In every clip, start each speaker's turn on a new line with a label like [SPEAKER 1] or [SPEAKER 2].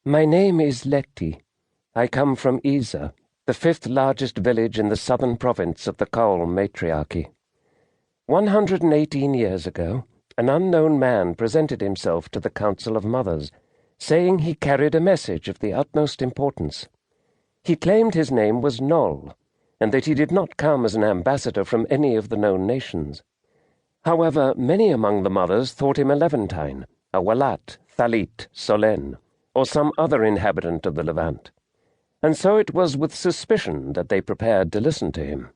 [SPEAKER 1] My name is Letty. I come from Isa, the fifth largest village in the southern province of the Cole matriarchy. 118 years ago, an unknown man presented himself to the Council of Mothers, saying he carried a message of the utmost importance. He claimed his name was Noll, and that he did not come as an ambassador from any of the known nations. However, many among the mothers thought him a Levantine, a Walat, Thalit, Solen, or some other inhabitant of the Levant, and so it was with suspicion that they prepared to listen to him.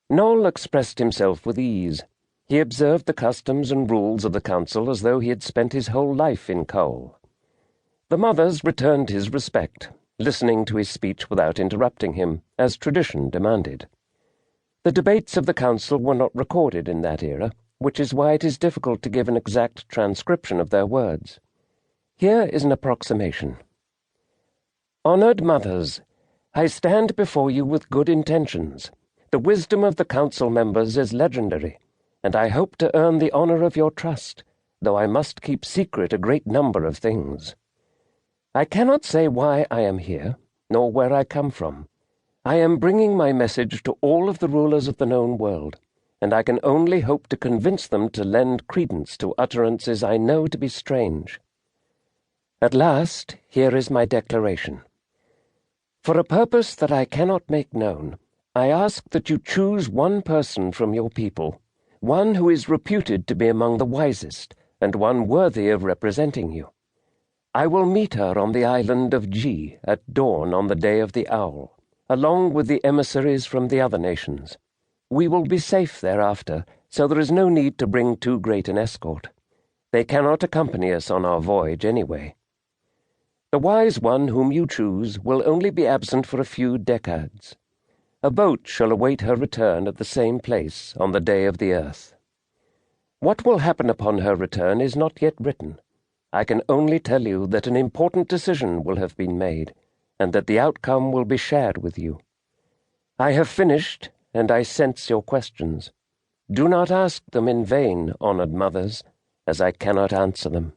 [SPEAKER 1] Noll expressed himself with ease. He observed the customs and rules of the council as though he had spent his whole life in Cole. The mothers returned his respect, listening to his speech without interrupting him, as tradition demanded. The debates of the council were not recorded in that era, which is why it is difficult to give an exact transcription of their words. Here is an approximation. Honored mothers, I stand before you with good intentions. The wisdom of the council members is legendary, and I hope to earn the honor of your trust, though I must keep secret a great number of things. I cannot say why I am here, nor where I come from. I am bringing my message to all of the rulers of the known world, and I can only hope to convince them to lend credence to utterances I know to be strange. At last, here is my declaration. For a purpose that I cannot make known, I ask that you choose one person from your people, one who is reputed to be among the wisest, and one worthy of representing you. I will meet her on the island of G at dawn on the day of the owl, along with the emissaries from the other nations. We will be safe thereafter, so there is no need to bring too great an escort. They cannot accompany us on our voyage anyway. The wise one whom you choose will only be absent for a few decades. A boat shall await her return at the same place on the day of the earth. What will happen upon her return is not yet written. I can only tell you that an important decision will have been made, and that the outcome will be shared with you. I have finished, and I sense your questions. Do not ask them in vain, honored mothers, as I cannot answer them.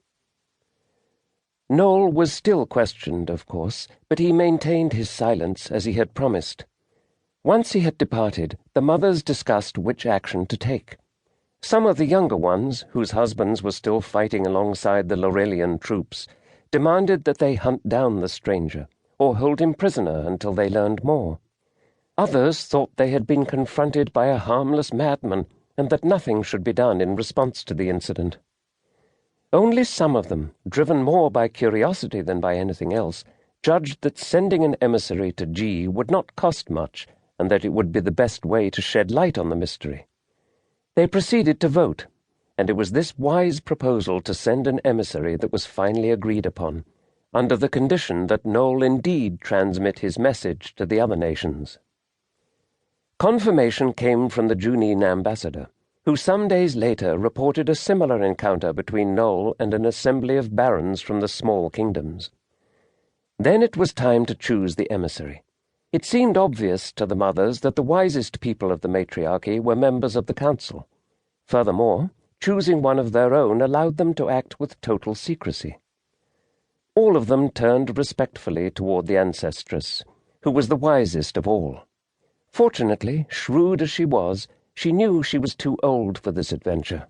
[SPEAKER 1] Noll was still questioned, of course, but he maintained his silence as he had promised. Once he had departed, the mothers discussed which action to take. Some of the younger ones, whose husbands were still fighting alongside the Lorelian troops, demanded that they hunt down the stranger, or hold him prisoner until they learned more. Others thought they had been confronted by a harmless madman, and that nothing should be done in response to the incident. Only some of them, driven more by curiosity than by anything else, judged that sending an emissary to G would not cost much, and that it would be the best way to shed light on the mystery. They proceeded to vote, and it was this wise proposal to send an emissary that was finally agreed upon, under the condition that Noll indeed transmit his message to the other nations. Confirmation came from the Junine ambassador, who some days later reported a similar encounter between Noll and an assembly of barons from the small kingdoms. Then it was time to choose the emissary. It seemed obvious to the mothers that the wisest people of the matriarchy were members of the council. Furthermore, choosing one of their own allowed them to act with total secrecy. All of them turned respectfully toward the ancestress, who was the wisest of all. Fortunately, shrewd as she was, she knew she was too old for this adventure.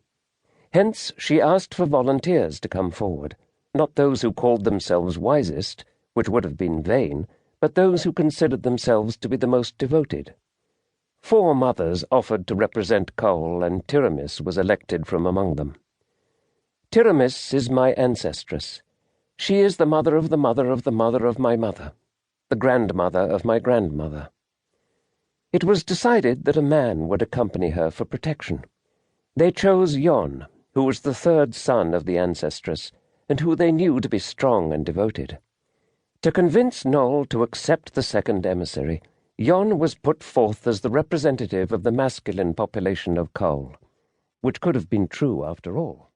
[SPEAKER 1] Hence, she asked for volunteers to come forward, not those who called themselves wisest, which would have been vain, but those who considered themselves to be the most devoted. 4 mothers offered to represent Cole, and Tiramis was elected from among them. Tiramis is my ancestress. She is the mother of the mother of the mother of my mother, the grandmother of my grandmother. It was decided that a man would accompany her for protection. They chose Yon, who was the 3rd son of the ancestress, and who they knew to be strong and devoted. To convince Noll to accept the 2nd emissary, Yon was put forth as the representative of the masculine population of Cole, which could have been true after all.